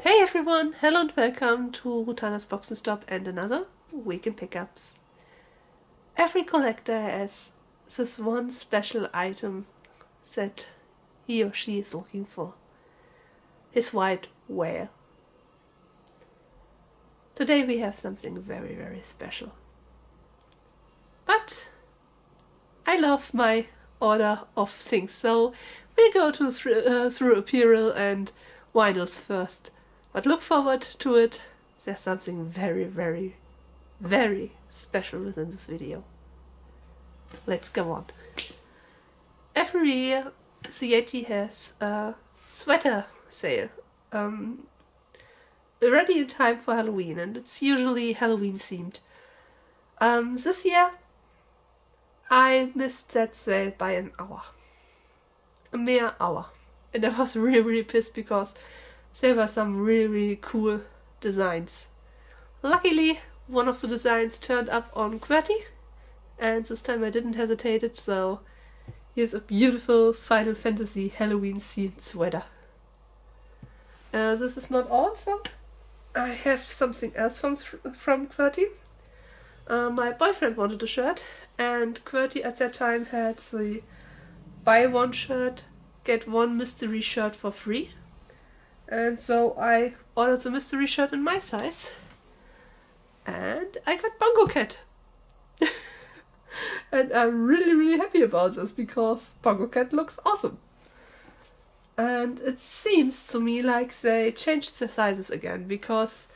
Hey everyone, hello and welcome to Rutana's Box and Stop and another week in pickups. Every collector has this one special item that he or she is looking for. His white whale. Today we have something very, very special. But I love my order of things, so we go through apparel and vinyls first. But look forward to it. There's something very, very, very special within this video. Let's go on. Every year the Yeti has a sweater sale. Already in time for Halloween, and it's usually Halloween themed. This year I missed that sale by an hour. A mere hour. And I was really, really pissed because there were some really, really cool designs. Luckily, one of the designs turned up on QWERTY, and this time I didn't hesitate it, so here's a beautiful Final Fantasy Halloween themed sweater. This is not all, so I have something else from QWERTY. My boyfriend wanted a shirt, and QWERTY at that time had the buy one shirt, get one mystery shirt for free. And so I ordered the mystery shirt in my size. And I got Bongo Cat. And I'm really, really happy about this because Bongo Cat looks awesome. And it seems to me like they changed the sizes again because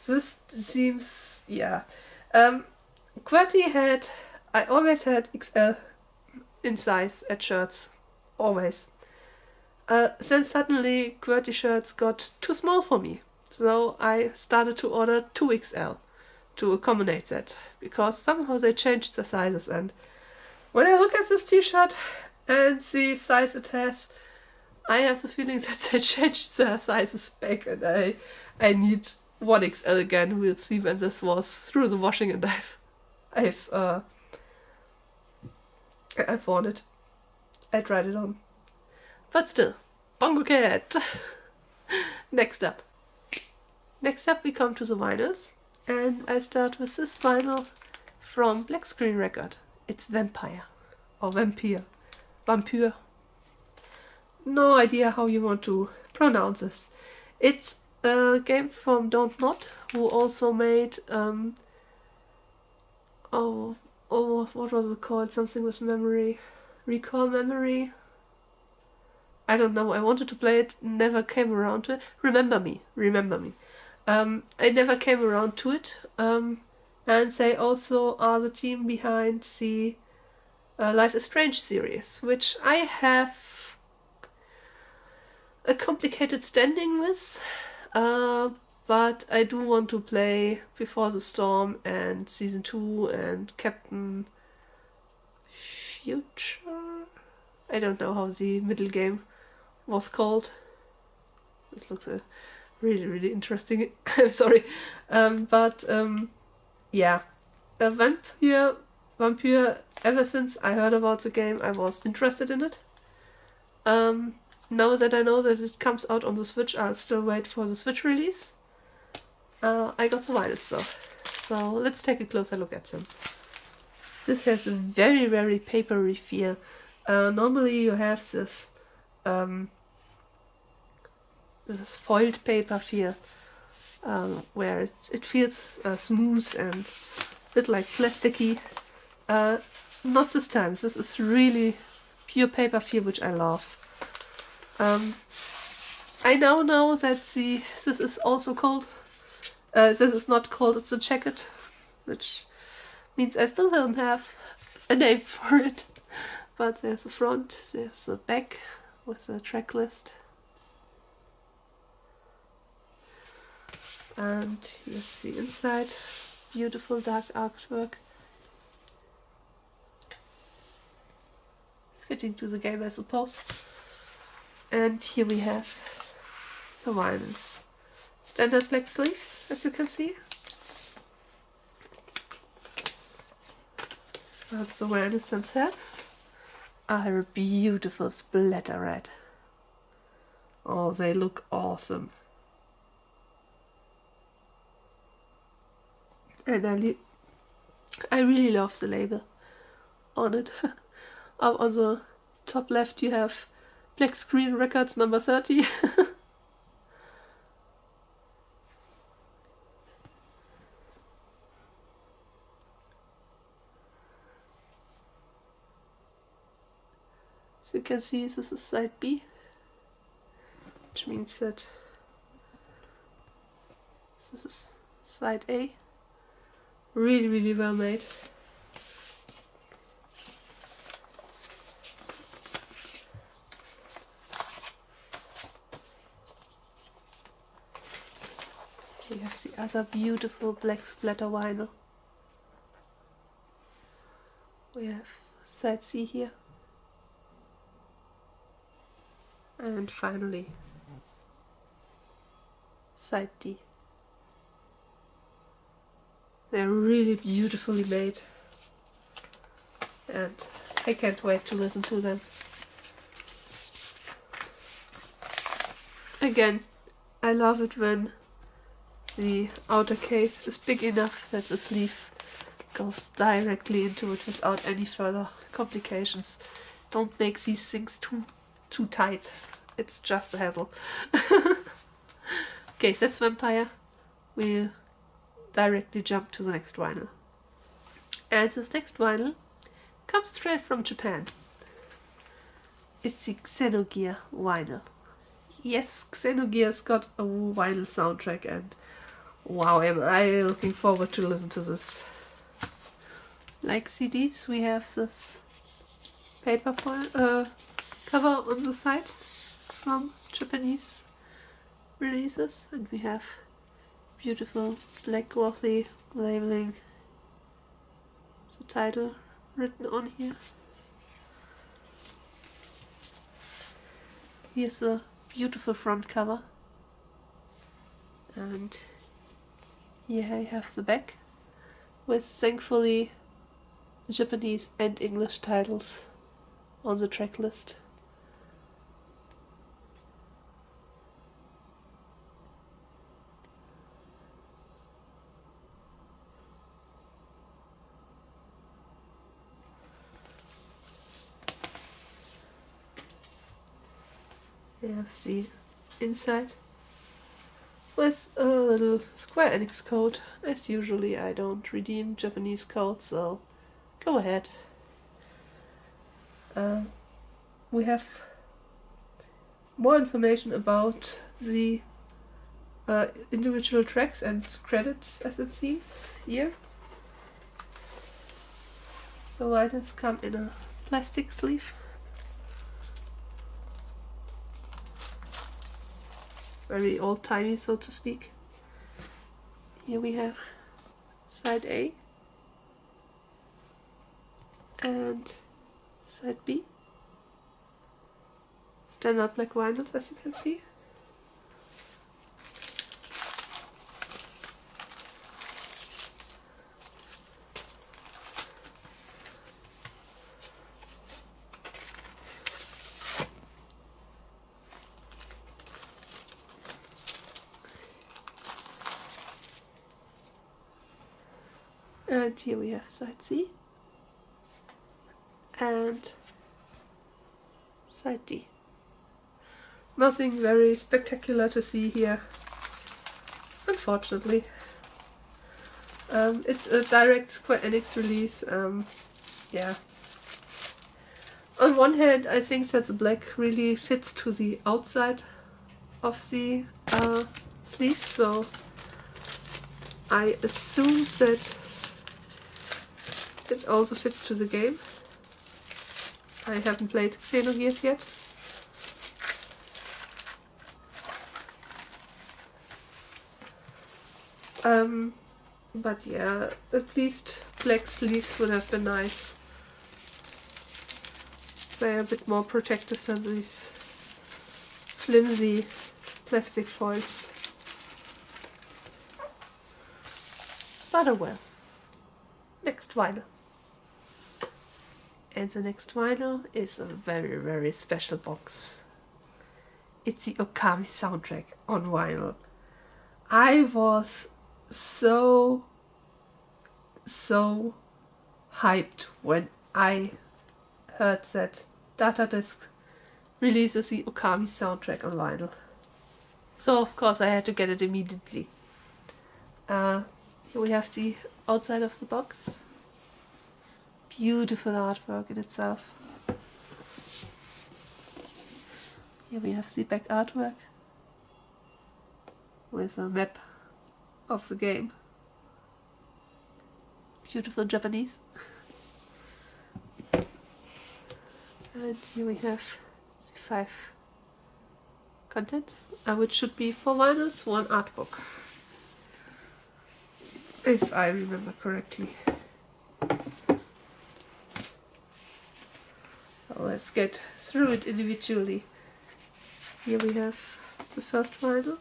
this seems, yeah. QWERTY had, I always had XL in size at shirts. Always. Then suddenly QWERTY shirts got too small for me, so I started to order 2XL to accommodate that, because somehow they changed the sizes, and when I look at this t-shirt and the size it has, I have the feeling that they changed their sizes back, and I need 1XL again. We'll see when this was through the washing and I've worn it. I tried it on. But still, Bongo Cat! Next up we come to the vinyls, and I start with this vinyl from Black Screen Record. It's Vampire, or Vampire, Vampire. No idea how you want to pronounce this. It's a game from Don't Not, who also made, what was it called? Something with memory. Recall Memory? I don't know, I wanted to play it, never came around to it. Remember Me. I never came around to it. And they also are the team behind the Life is Strange series, which I have a complicated standing with. But I do want to play Before the Storm and Season 2 and Captain Future? I don't know how the middle game was called. This looks really, really interesting. I'm sorry. Yeah. Vampire, ever since I heard about the game, I was interested in it. Now that I know that it comes out on the Switch, I'll still wait for the Switch release. I got the vinyls though. So let's take a closer look at them. This has a very, very papery feel. Normally you have this foiled paper feel, where it feels smooth and a bit like plasticky. Not this time. This is really pure paper feel, which I love. I now know that this is also called, this is not called the jacket, which means I still don't have a name for it. But there's the front, there's the back with the track list. And here's the inside. Beautiful dark artwork. Fitting to the game, I suppose. And here we have the vinyls. Standard black sleeves, as you can see. But the vinyls themselves are a beautiful splatter red. Oh, they look awesome. And I really love the label on it. Up on the top left you have Black Screen Records number 30. So you can see this is side B, which means that this is side A. Really, really well made. You have the other beautiful black splatter vinyl. We have side C here. And finally, side D. They're really beautifully made. And I can't wait to listen to them. Again, I love it when the outer case is big enough that the sleeve goes directly into it without any further complications. Don't make these things too tight. It's just a hassle. Okay, that's Vampire. We'll directly jump to the next vinyl. And this next vinyl comes straight from Japan. It's the Xenogear vinyl. Yes, Xenogear's got a vinyl soundtrack, and wow, am I looking forward to listen to this. Like CDs, we have this paper foil, cover on the side from Japanese releases, and we have beautiful black glossy labeling, the title written on here. Here's the beautiful front cover, and here I have the back with thankfully Japanese and English titles on the track list. We have the inside with a little Square Enix code. As usually, I don't redeem Japanese codes, so go ahead. We have more information about the individual tracks and credits, as it seems, here. The vinyls come in a plastic sleeve. Very old-timey, so to speak. Here we have side A and side B. Standard black vinyls, as you can see. And here we have side C and side D. Nothing very spectacular to see here, unfortunately. It's a direct Square Enix release. Yeah. On one hand, I think that the black really fits to the outside of the sleeve, so I assume that it also fits to the game. I haven't played Xenogears yet. But yeah, at least black sleeves would have been nice. They're a bit more protective than these flimsy plastic foils. But oh well. Next vinyl. And the next vinyl is a very, very special box. It's the Okami soundtrack on vinyl. I was so so hyped when I heard that Data Disc releases the Okami soundtrack on vinyl. So of course I had to get it immediately. Here we have the outside of the box. Beautiful artwork in itself. Here we have the back artwork with a map of the game. Beautiful Japanese. And here we have the 5 contents, which should be 4 vinyls, 1 art book, if I remember correctly. So let's get through it individually. Here we have the first vinyl,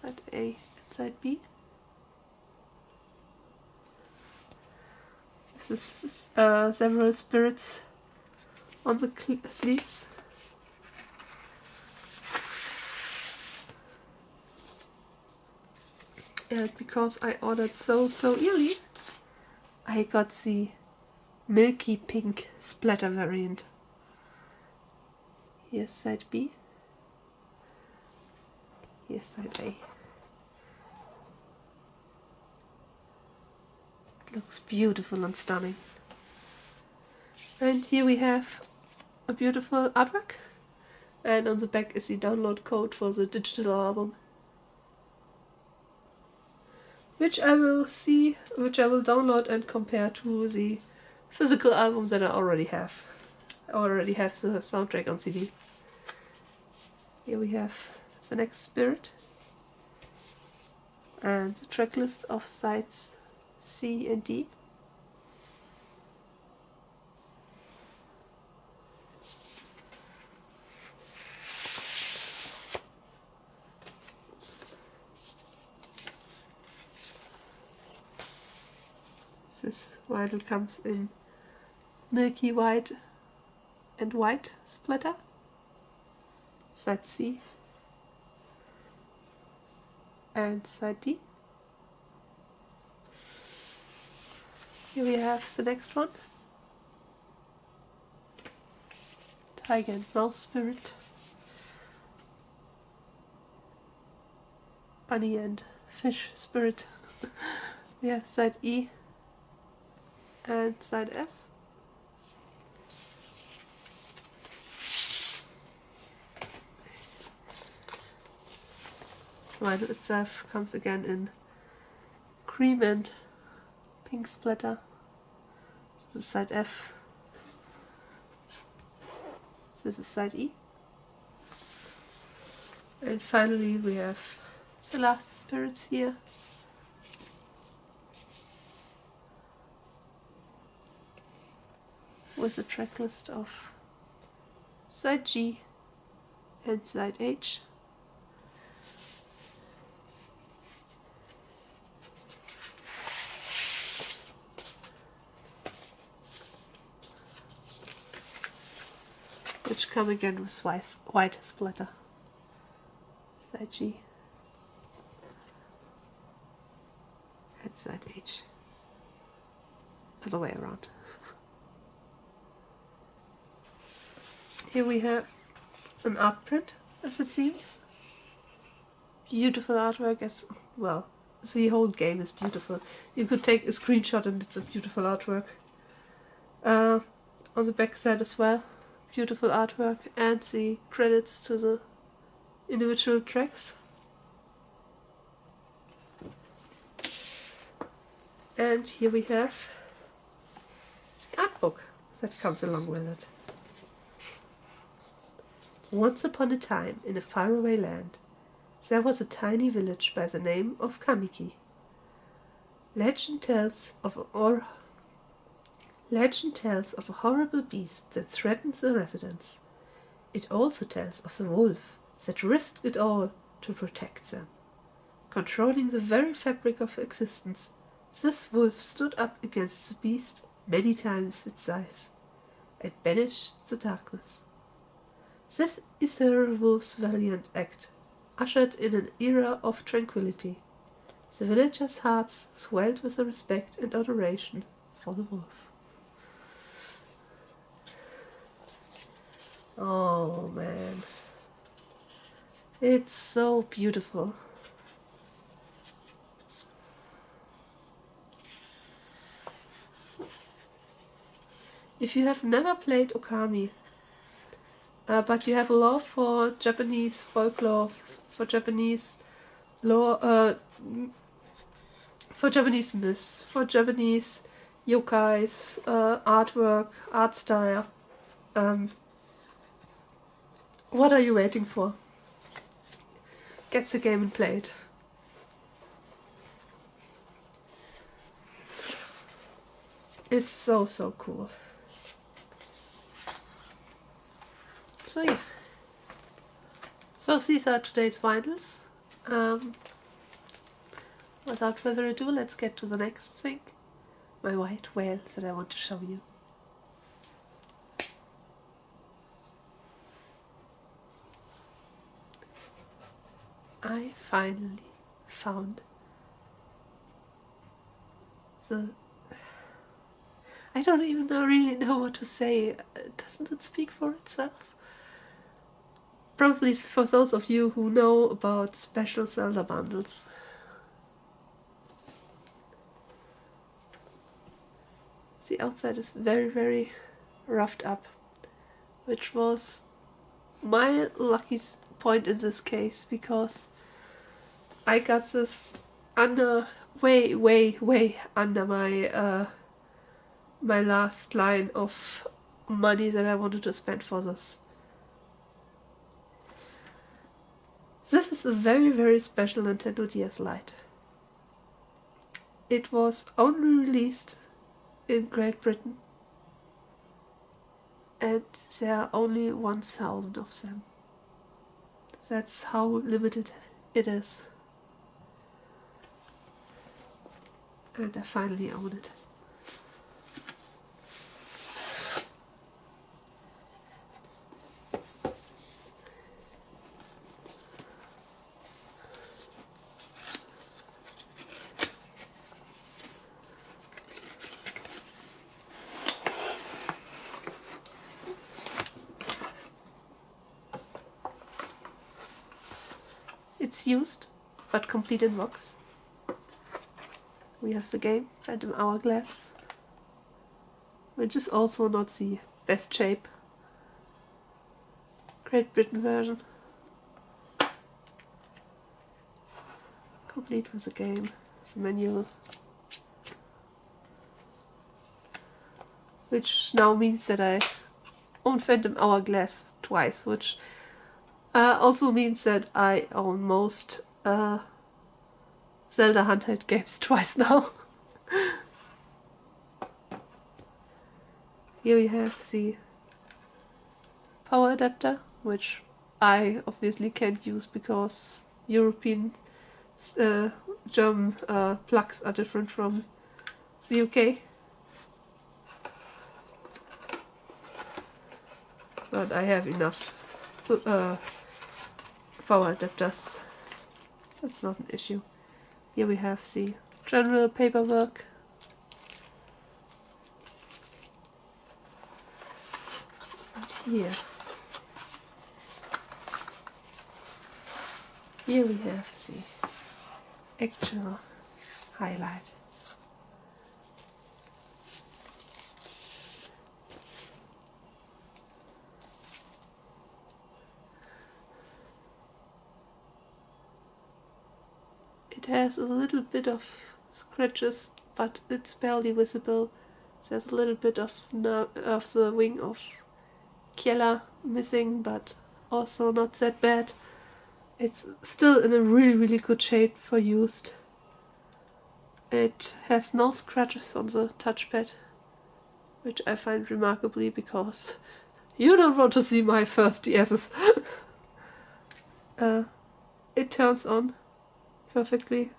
side A and side B. This is several spirits on the sleeves. And because I ordered so early, I got the milky pink splatter variant. Here's side B. Here's side A. It looks beautiful and stunning. And here we have a beautiful artwork. And on the back is the download code for the digital album, which I will download and compare to the physical album that I already have. I already have the soundtrack on CD. Here we have the next spirit and the track list of sides C and D. This vinyl comes in milky white and white splatter. Side C and side D. Here we have the next one. Tiger and Mouse Spirit. Bunny and Fish Spirit. We have side E and side F. The vinyl itself comes again in cream and pink splatter. This is side F. This is side E. And finally we have the last spirits here. With a track list of side G and side H. Which come again with white splatter. Side G and side H. Other way around. Here we have an art print, as it seems. Beautiful artwork as well. The whole game is beautiful. You could take a screenshot and it's a beautiful artwork. On the back side as well. Beautiful artwork and the credits to the individual tracks. And here we have the art book that comes along with it. Once upon a time, in a faraway land, there was a tiny village by the name of Kamiki. Legend tells of a horrible beast that threatens the residents. It also tells of the wolf that risked it all to protect them. Controlling the very fabric of existence, this wolf stood up against the beast many times its size, and banished the darkness. This ethereal wolf's valiant act ushered in an era of tranquility. The villagers' hearts swelled with the respect and adoration for the wolf. Oh man, it's so beautiful. If you have never played Okami, but you have a love for Japanese folklore, for Japanese lore, for Japanese myths, for Japanese yokais, artwork, art style, what are you waiting for? Get the game and play it. It's so cool. So yeah. So these are today's finals. Without further ado, let's get to the next thing. My white whale that I want to show you. I finally found the... I don't even really know what to say. Doesn't it speak for itself? Probably for those of you who know about special Zelda bundles. The outside is very roughed up, which was my lucky point in this case, because I got this under way under my my last line of money that I wanted to spend for this. This is a very special Nintendo DS Lite. It was only released in Great Britain, and there are only 1,000 of them. That's how limited it is. And I finally own it. It's used, but complete in box. We have the game, Phantom Hourglass, which is also not the best shape. Great Britain version. Complete with the game, the manual. Which now means that I own Phantom Hourglass twice, which also means that I own most Zelda handheld games twice now. Here we have the power adapter, which I obviously can't use because European German plugs are different from the UK. But I have enough power adapters. That's not an issue. Here we have the general paperwork. And here we have the actual highlight. It has a little bit of scratches, but it's barely visible. There's a little bit of the wing of Kiela missing, but also not that bad. It's still in a really good shape for used. It has no scratches on the touchpad, which I find remarkably, because you don't want to see my first DS's. It turns on perfectly.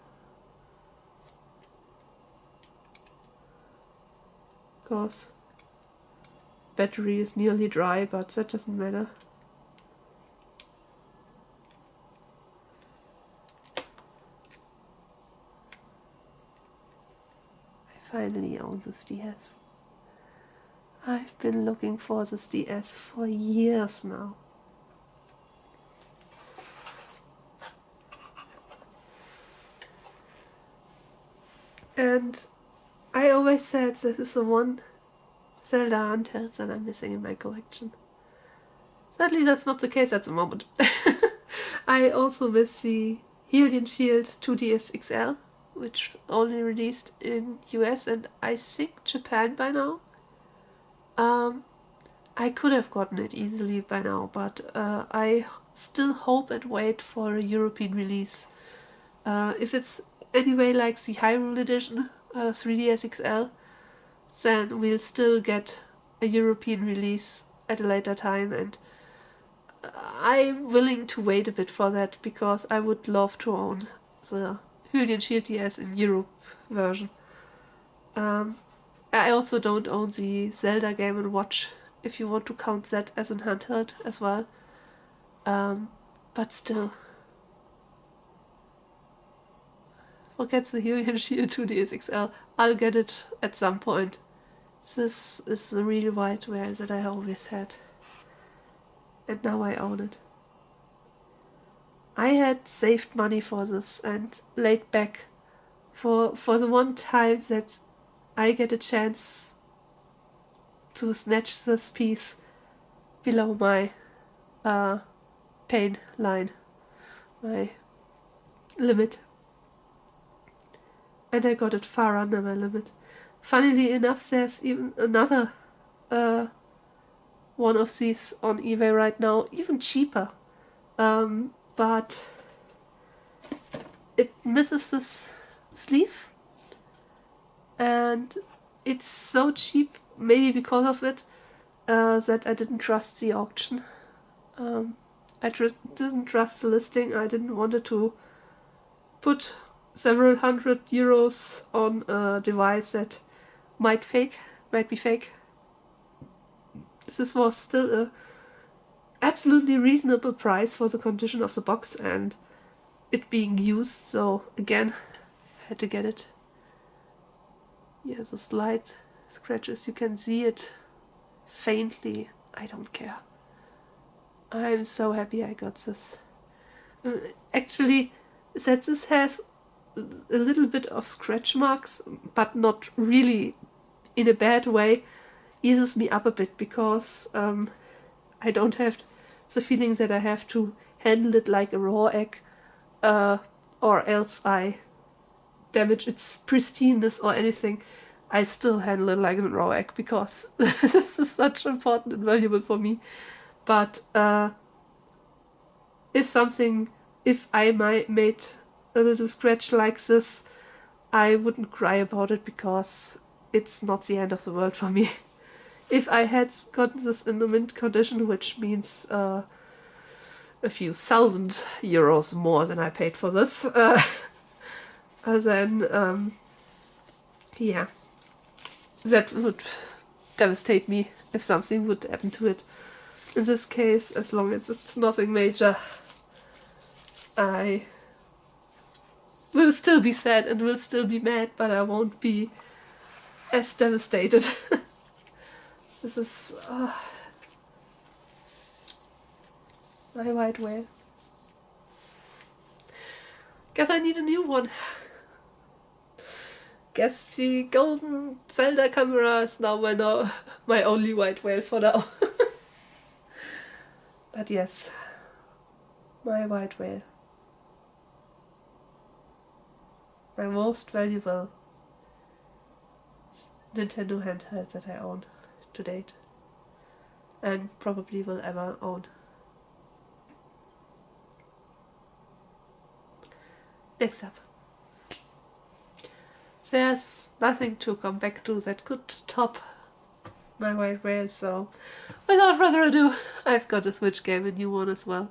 Of course, battery is nearly dry, but that doesn't matter. finally own this DS. I've been looking for this DS for years now. And I always said this is the one Zelda handheld that I'm missing in my collection. Sadly, that's not the case at the moment. I also miss the Hylian Shield 2DS XL, which only released in US and I think Japan by now. I could have gotten it easily by now, but I still hope and wait for a European release. If it's anyway like the Hyrule Edition 3DS XL, then we'll still get a European release at a later time, and I'm willing to wait a bit for that because I would love to own the Hylian Shield DS in Europe version. I also don't own the Zelda Game & Watch, if you want to count that as an handheld as well. But still. Forget the Hylian Shield 2DS XL, I'll get it at some point. This is the real white whale that I always had. And now I own it. I had saved money for this and laid back for the one time that I get a chance to snatch this piece below my pain line, my limit. And I got it far under my limit. Funnily enough, there's even another one of these on eBay right now, even cheaper. But it misses this sleeve. And it's so cheap, maybe because of it, that I didn't trust the auction. I didn't trust the listing. I didn't want it to put several €100 on a device that might be fake. This was still a absolutely reasonable price for the condition of the box and it being used, so again, had to get it. Yeah, the slight scratches, you can see it faintly. I don't care. I'm so happy I got this. Actually, that this has a little bit of scratch marks, but not really in a bad way, eases me up a bit because I don't have the feeling that I have to handle it like a raw egg, or else I damage its pristineness or anything. I still handle it like a raw egg because this is such important and valuable for me. But if I made a little scratch like this, I wouldn't cry about it because it's not the end of the world for me. If I had gotten this in the mint condition, which means a few €1,000 more than I paid for this, then yeah, that would devastate me if something would happen to it. In this case, as long as it's nothing major, I will still be sad and will still be mad, but I won't be as devastated. This is my white whale. Guess I need a new one. Guess the golden Zelda camera is now my only white whale for now. But yes, my white whale. My most valuable Nintendo handheld that I own to date. And probably will ever own. Next up. There's nothing to come back to that could top my white whale, so without further ado, I've got a Switch game, a new one as well.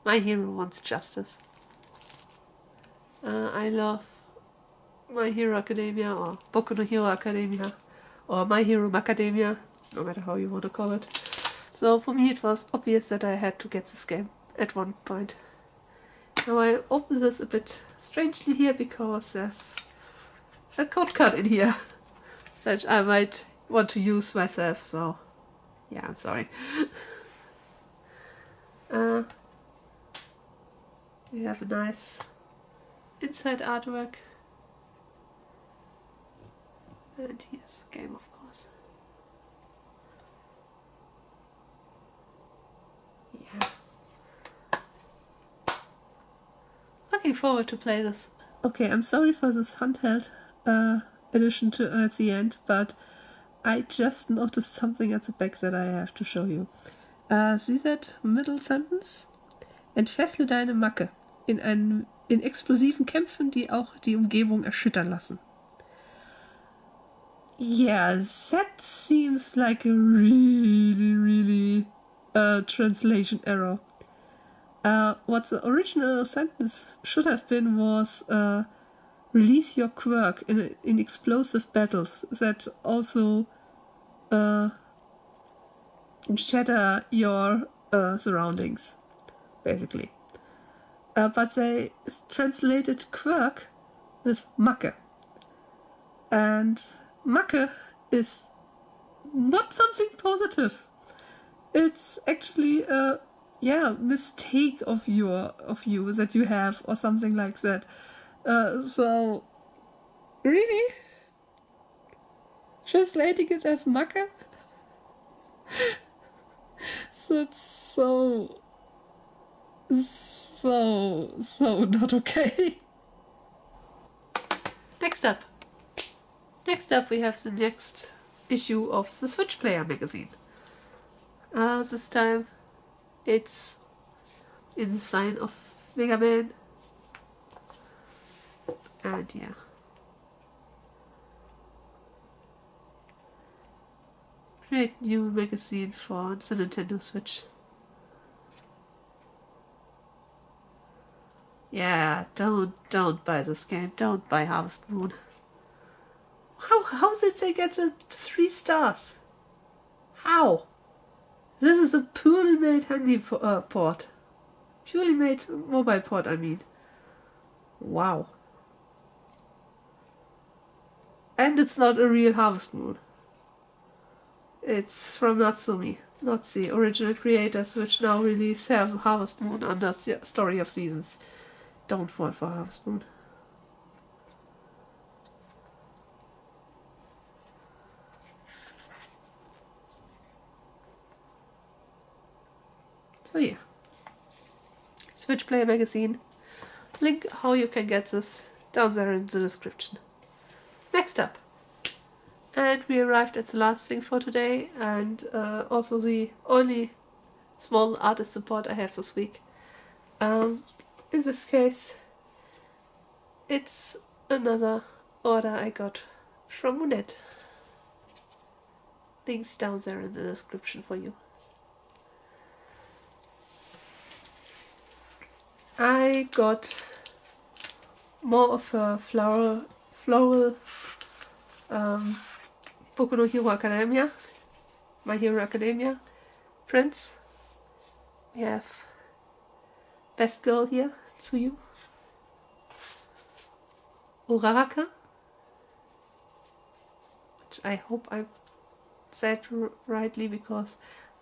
My Hero Wants Justice. I love My Hero Academia, or Boku no Hero Academia, or My Hero Macadamia, no matter how you want to call it. So for me it was obvious that I had to get this game at one point. Now I open this a bit strangely here because there's a code card in here. that I might want to use myself, so yeah, I'm sorry. We have a nice inside artwork. And here's the game, of course. Yeah. Looking forward to play this. Okay, I'm sorry for this handheld edition at the end, but I just noticed something at the back that I have to show you. Sie that middle sentence? Entfessle deine Macke in explosiven Kämpfen, die auch die Umgebung erschüttern lassen. Yeah, that seems like a really translation error. What the original sentence should have been was release your quirk in explosive battles that also shatter your surroundings, basically. But they translated quirk with Macke. And Macke is not something positive. It's actually a mistake of you that you have, or something like that. So really, translating it as Macke, that's so not okay. Next up we have the next issue of the Switch Player magazine. This time it's in the sign of Mega Man. And yeah. Great new magazine for the Nintendo Switch. Yeah, don't buy this game. Don't buy Harvest Moon. How did they get the 3 stars? How? This is a poorly made handy port. Purely made mobile port, I mean. Wow. And it's not a real Harvest Moon. It's from Natsumi, not the original creators, which now release Harvest Moon under Story of Seasons. Don't fall for Harvest Moon. So yeah, Switch Player magazine. Link how you can get this down there in the description. Next up, and we arrived at the last thing for today, and also the only small artist support I have this week. In this case, it's another order I got from Munette. Links down there in the description for you. I got more of a floral Boku no Hero Academia, My Hero Academia prints. We have Best Girl here, Tsuyu, Uraraka, which I hope I said rightly because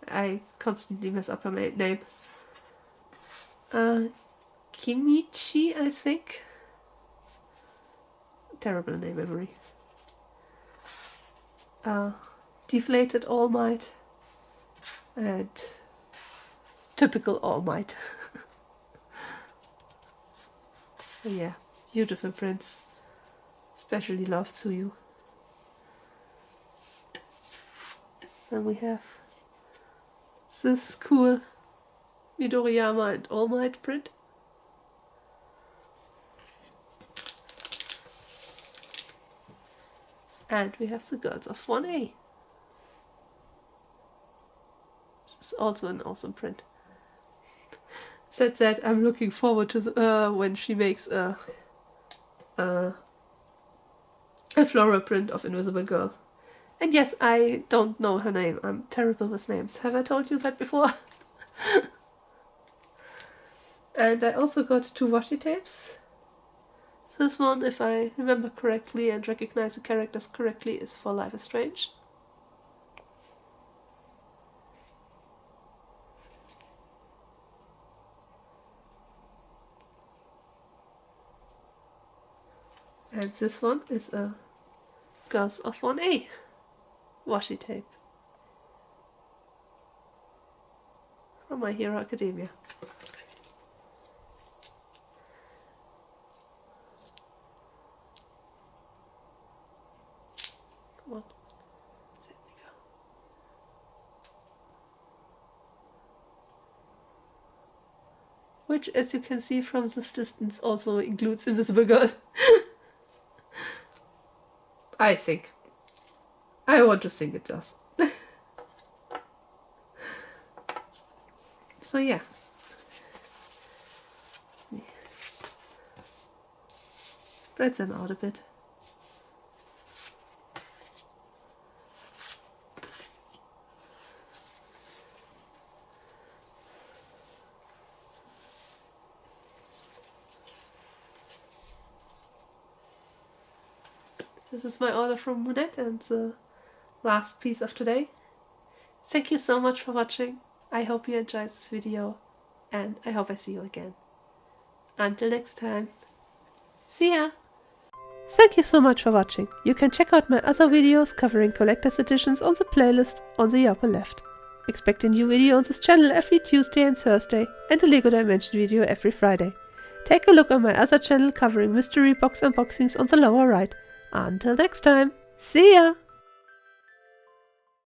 I constantly mess up her name. Kimichi, I think. Terrible name memory. Deflated All Might and typical All Might. Yeah, beautiful prints. Especially love Tsuyu. Then we have this cool Midoriyama and All Might print. And we have the Girls of 1A. It's also an awesome print. Said that I'm looking forward to when she makes a floral print of Invisible Girl. And yes, I don't know her name. I'm terrible with names. Have I told you that before? And I also got 2 washi tapes. This one, if I remember correctly and recognize the characters correctly, is for Life is Strange. And this one is a Girls of 1A washi tape from My Hero Academia. Come on. There we go. Which, as you can see from this distance, also includes Invisible Girl. I think. I want to think it does. So yeah. Spread them out a bit. This is my order from Munette and the last piece of today. Thank you so much for watching. I hope you enjoyed this video and I hope I see you again. Until next time. See ya! Thank you so much for watching. You can check out my other videos covering collector's editions on the playlist on the upper left. Expect a new video on this channel every Tuesday and Thursday and a LEGO Dimension video every Friday. Take a look on my other channel covering mystery box unboxings on the lower right. Until next time, see ya!